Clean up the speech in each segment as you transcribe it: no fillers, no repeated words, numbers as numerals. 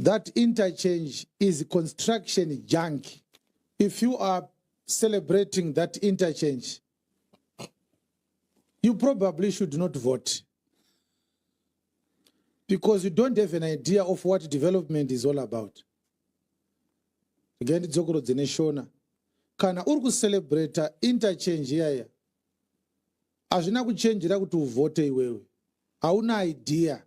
that interchange is construction junk. If you are celebrating that interchange, you probably should not vote, because you don't have an idea of what development is all about. Again, it's all the nation. Kana urku celebrate interchange yaya. Azvina kuchenjera kuti uvote iwewe. Hauna idea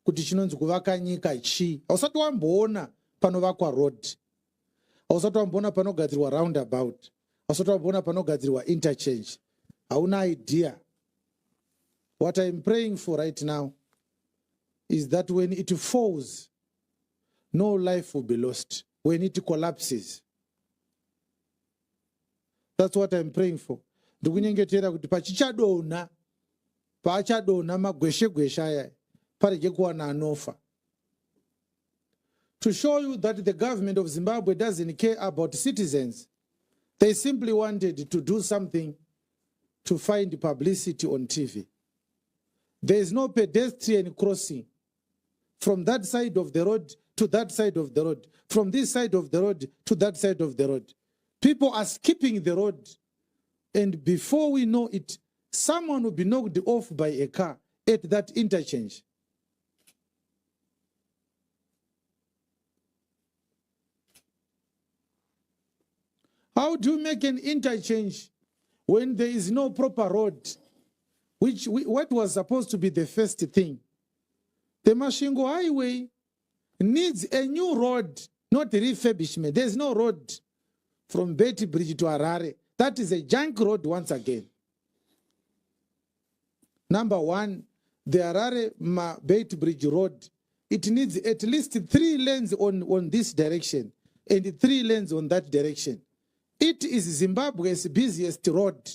kuti chinonzi kuvaka nyika chi. Hausati wamboona panovakwa road. Hausati wamboona panogadzirwa roundabout. Hausati wamboona panogadzirwa interchange. Hauna idea. What I'm praying for right now is that when it falls, no life will be lost. When it collapses. That's what I'm praying for. Ndikunyengetera kuti pachichadona magweshe aya parege kuwa na anofa. To show you that the government of Zimbabwe doesn't care about citizens. They simply wanted to do something to find publicity on TV. There is no pedestrian crossing from that side of the road to that side of the road, from this side of the road to that side of the road. People are skipping the road, and before we know it, someone will be knocked off by a car at that interchange. How do you make an interchange when there is no proper road? What was supposed to be the first thing? The Mashingo Highway needs a new road, not refurbishment. There's no road from Betty Bridge to Harare. That is a junk road once again. Number one, the Harare-Betty Bridge road, it needs at least 3 lanes on this direction and 3 lanes on that direction. It is Zimbabwe's busiest road,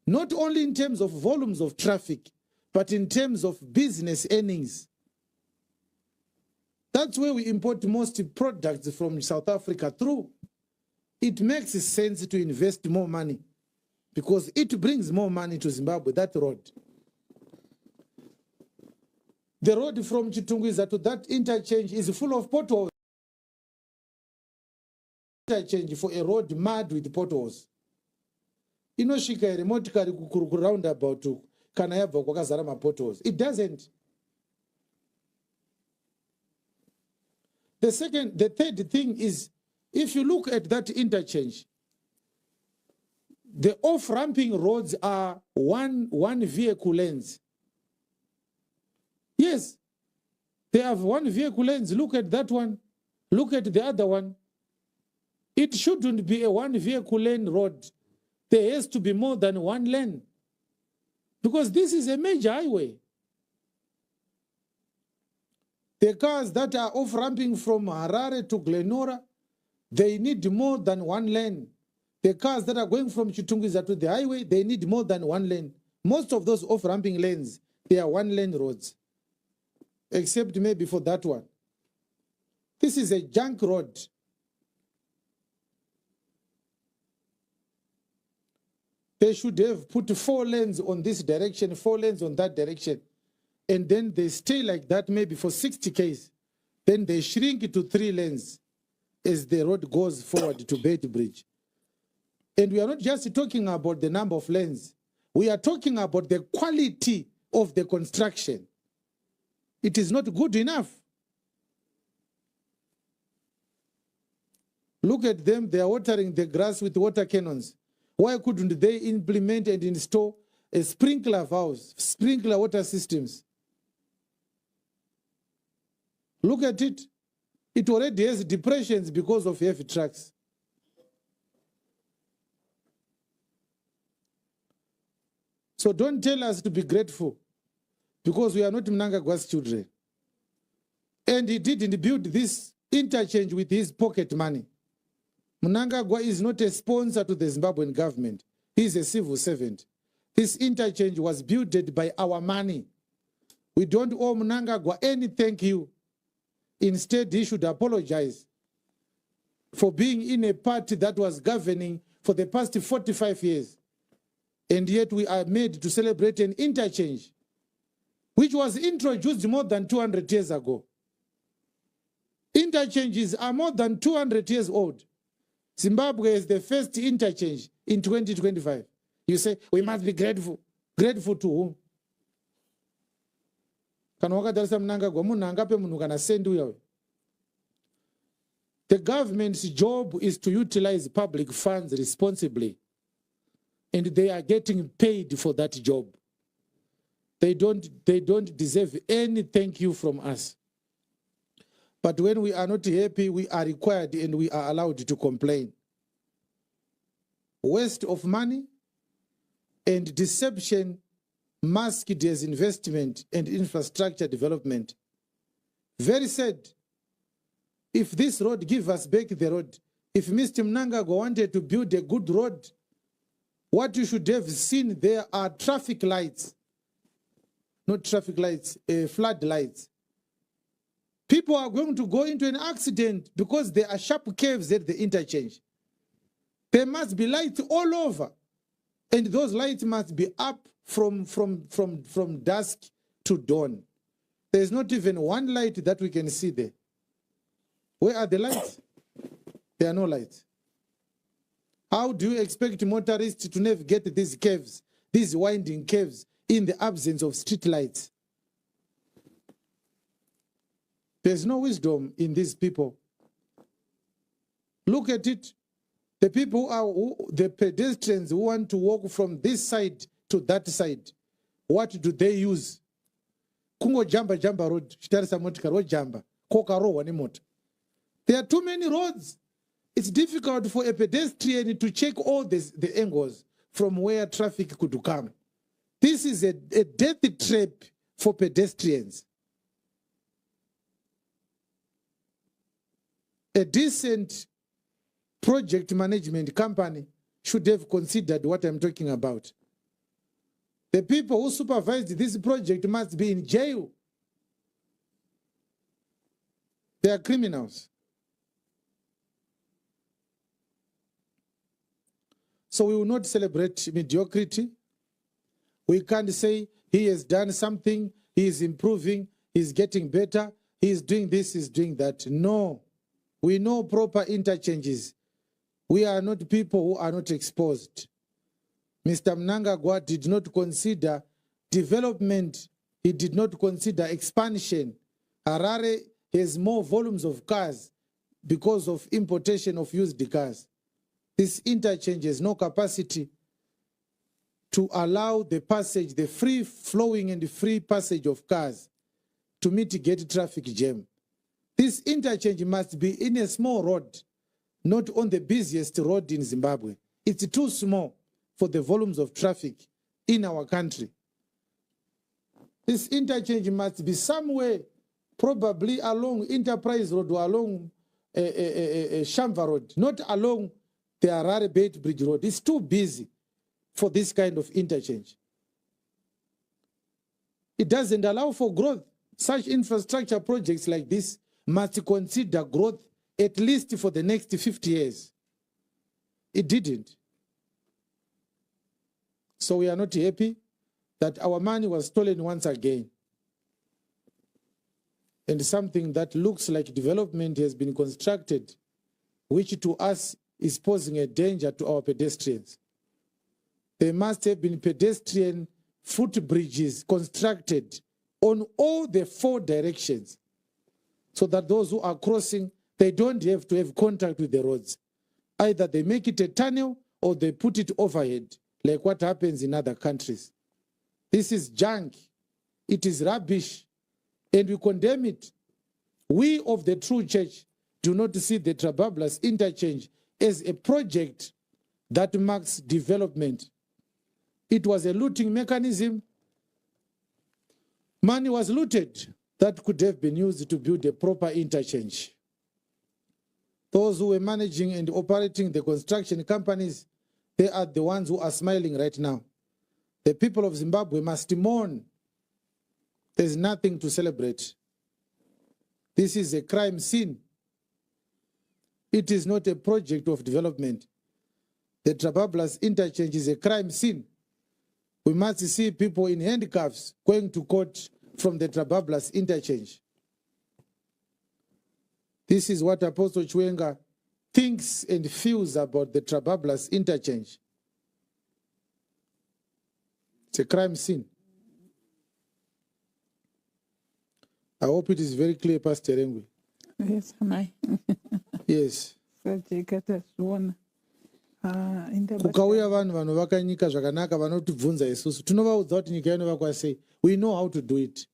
not only in terms of volumes of traffic, but in terms of business earnings. That's where we import most products from South Africa through. It makes sense to invest more money because it brings more money to Zimbabwe, that road. The road from Chitunguiza to that interchange is full of potholes. Interchange for a road mad with potholes. Inoshika remote kari roundabout kana yabva kwakazara mapotholes. It doesn't. The third thing is, if you look at that interchange, the off-ramping roads are one vehicle lanes. Yes, they have one vehicle lanes. Look at that one. Look at the other one. It shouldn't be a one vehicle lane road. There has to be more than one lane. Because this is a major highway. The cars that are off-ramping from Harare to Glenora, they need more than one lane. The cars that are going from Chitunguiza to the highway, they need more than one lane. Most of those off-ramping lanes, they are one-lane roads. Except maybe for that one. This is a junk road. They should have put 4 lanes on this direction, 4 lanes on that direction. And then they stay like that maybe for 60 km. Then they shrink it to 3 lanes as the road goes forward to Betty Bridge. And we are not just talking about the number of lanes. We are talking about the quality of the construction. It is not good enough. Look at them, they are watering the grass with water cannons. Why couldn't they implement and install a sprinkler valves, sprinkler water systems? Look at it. It already has depressions because of heavy trucks. So don't tell us to be grateful because we are not Mnangagwa's children. And he didn't build this interchange with his pocket money. Mnangagwa is not a sponsor to the Zimbabwean government. He is a civil servant. This interchange was built by our money. We don't owe Mnangagwa any thank you. Instead, he should apologize for being in a party that was governing for the past 45 years. And yet we are made to celebrate an interchange, which was introduced more than 200 years ago. Interchanges are more than 200 years old. Zimbabwe is the first interchange in 2025. You say, we must be grateful. Grateful to whom? The government's job is to utilize public funds responsibly, and they are getting paid for that job. They don't deserve any thank you from us. But when we are not happy, we are required and we are allowed to complain. Waste of money and deception masked as investment and infrastructure development. Very sad. If this road give us back the road, if Mr. Mnangagwa wanted to build a good road, what you should have seen there are traffic lights. Not traffic lights, flood lights. People are going to go into an accident because there are sharp curves at the interchange. There must be lights all over. And those lights must be up from dusk to dawn. There's not even one light that we can see there. Where are the lights? There are no lights. How do you expect motorists to navigate these caves, these winding caves, in the absence of street lights? There's no wisdom in these people. Look at it. The people the pedestrians who want to walk from this side to that side, what do they use? Kungo jamba road, chitarisa motikari jamba, kokaro wani moto. There are too many roads. It's difficult for a pedestrian to check all the angles from where traffic could come. This is a death trap for pedestrians. A decent project management company should have considered what I'm talking about. The people who supervised this project must be in jail. They are criminals. So we will not celebrate mediocrity. We can't say he has done something, he is improving, he's getting better, he's doing this, he's doing that. No. We know proper interchanges. We are not people who are not exposed. Mr. Mnangagwa did not consider development. He did not consider expansion. Harare has more volumes of cars because of importation of used cars. This interchange has no capacity to allow the passage, the free flowing and the free passage of cars to mitigate traffic jam. This interchange must be in a small road, not on the busiest road in Zimbabwe. It's too small for the volumes of traffic in our country. This interchange must be somewhere, probably along Enterprise Road or along Shamva Road, not along the Harare Bait Bridge Road. It's too busy for this kind of interchange. It doesn't allow for growth. Such infrastructure projects like this must consider growth at least for the next 50 years. It didn't. So we are not happy that our money was stolen once again. And something that looks like development has been constructed, which to us is posing a danger to our pedestrians. There must have been pedestrian footbridges constructed on all the 4 directions, so that those who are crossing, they don't have to have contact with the roads. Either they make it a tunnel or they put it overhead, like what happens in other countries. This is junk. It is rubbish. And we condemn it. We of the true church do not see the Trabablas interchange as a project that marks development. It was a looting mechanism. Money was looted that could have been used to build a proper interchange. Those who were managing and operating the construction companies, they are the ones who are smiling right now. The people of Zimbabwe must mourn. There's nothing to celebrate. This is a crime scene. It is not a project of development. The Trabablas interchange is a crime scene. We must see people in handcuffs going to court from the Trabablas interchange. This is what Apostle Chiwenga thinks and feels about the Trabablas interchange. It's a crime scene. I hope it is very clear, Pastor Rengwe. Yes, am I? Yes. Kukauya vanhu vakanyika zvakanaka vanotibvunza isusu tinovaudza kuti nyika inovakwa sei. We know how to do it.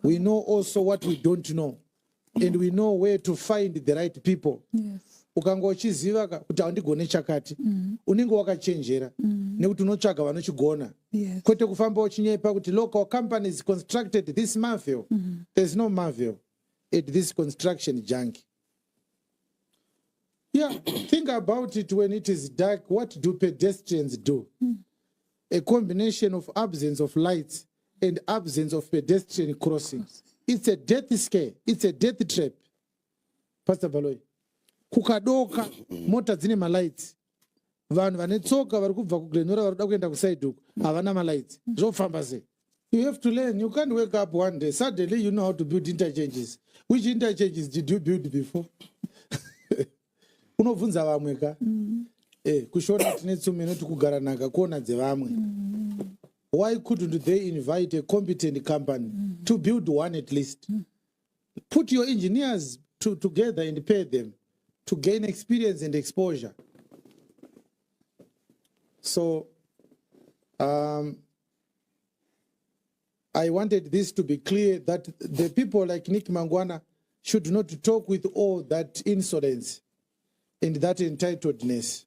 We know also what we don't know. And we know where to find the right people. Yes. Ukanga uchiziva kuti handigone chakati unenge wakachenjera nekuti unotsvaga vanochigona. Yes. Kwete kufamba uchinyepa kuti local companies constructed this marvel. There's no marvel at this construction junk. Yeah, think about it when it is dark. What do pedestrians do? A combination of absence of lights and absence of pedestrian crossing. It's a death scare. It's a death trap. Pastor Baloy. Kukadoka mota dzine malights. Vanhu vanetsoka vari kubva kuGlenora vari kuda kuenda kuSide uku havana malights. Zvofamba sei? You have to learn. You can't wake up one day. Suddenly you know how to build interchanges. Which interchanges did you build before? Unobvunza vamwe ka? Kushona tine tsume noti kugara naka kuona dzevamwe. Why couldn't they invite a competent company to build one at least? Put your engineers together and pay them to gain experience and exposure. So, I wanted this to be clear that the people like Nick Mangwana should not talk with all that insolence and that entitledness.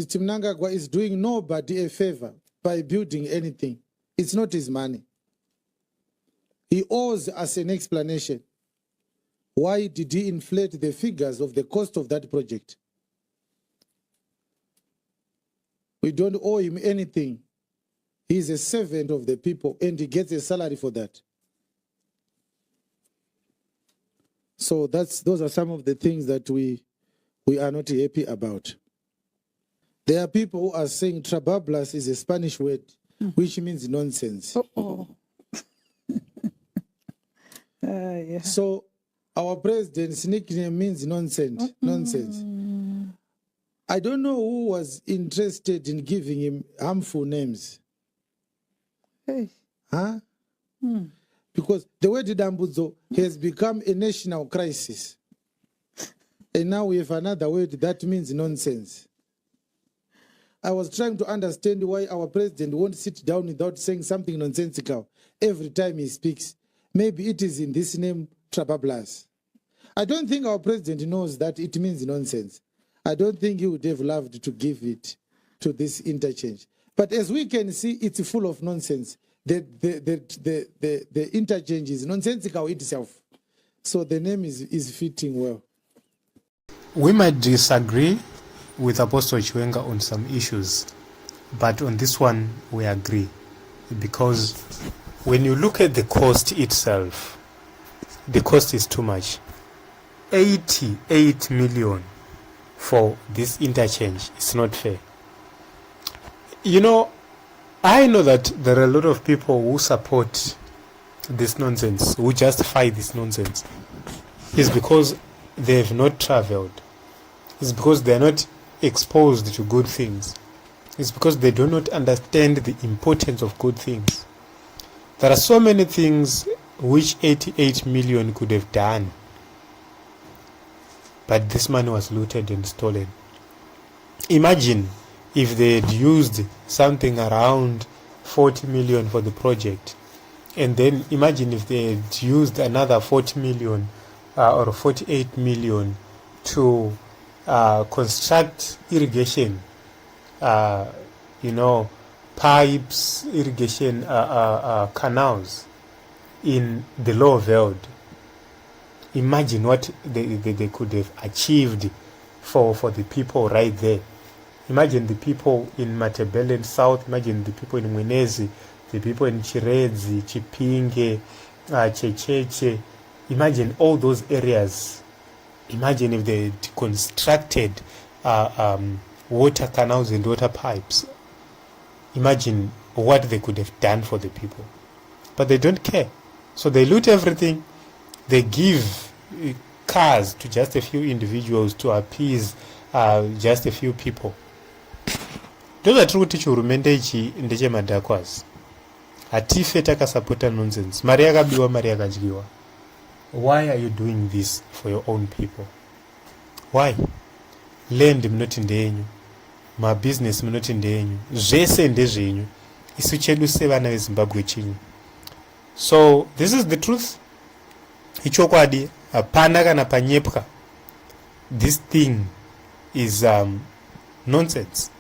Mr. Mnangagwa is doing nobody a favor by building anything. It's not his money. He owes us an explanation. Why did he inflate the figures of the cost of that project? We don't owe him anything. He is a servant of the people and he gets a salary for that. So those are some of the things that we are not happy about. There are people who are saying trabablas is a Spanish word, which means nonsense. Yeah. So our president's nickname means nonsense. Nonsense. I don't know who was interested in giving him harmful names. Hey. Huh? Because the word Dambuzo has become a national crisis. And now we have another word that means nonsense. I was trying to understand why our president won't sit down without saying something nonsensical every time he speaks. Maybe it is in this name, Trabablas. I don't think our president knows that it means nonsense. I don't think he would have loved to give it to this interchange. But as we can see, it's full of nonsense. The interchange is nonsensical itself. So the name is fitting well. We might disagree with Apostle Chiwenga on some issues, but on this one we agree, because when you look at the cost itself, the cost is too much. 88 million for this interchange is not fair. You know, I know that there are a lot of people who support this nonsense, who justify this nonsense. It's because they have not traveled. It's because they are not exposed to good things. It's because they do not understand the importance of good things. There are so many things which 88 million could have done, but this money was looted and stolen. Imagine if they had used something around 40 million for the project, and then imagine if they had used another 40 million or 48 million to construct irrigation, pipes, irrigation canals in the lower veld. Imagine what they could have achieved for the people right there. Imagine the people in Matabele South, imagine the people in Mwenezi, the people in Chiredzi, Chipinge, Checheche. Imagine all those areas. Imagine if they had constructed water canals and water pipes. Imagine what they could have done for the people. But they don't care. So they loot everything, they give cars to just a few individuals to appease just a few people. Ndozvatiri kuti chihurumende ichi ndechemadhakwas. Hatife takasapota nonsense. Mari yakabiwa, mari yakadyiwa. Why are you doing this for your own people? Why? Land munoti ndenyu, mabusiness munoti ndenyu, zvese ndezvenyu. Isu chedu sevana veZimbabwe chinyu. So this is the truth. Ichokwadi hapana kana panyepwa. This thing is nonsense.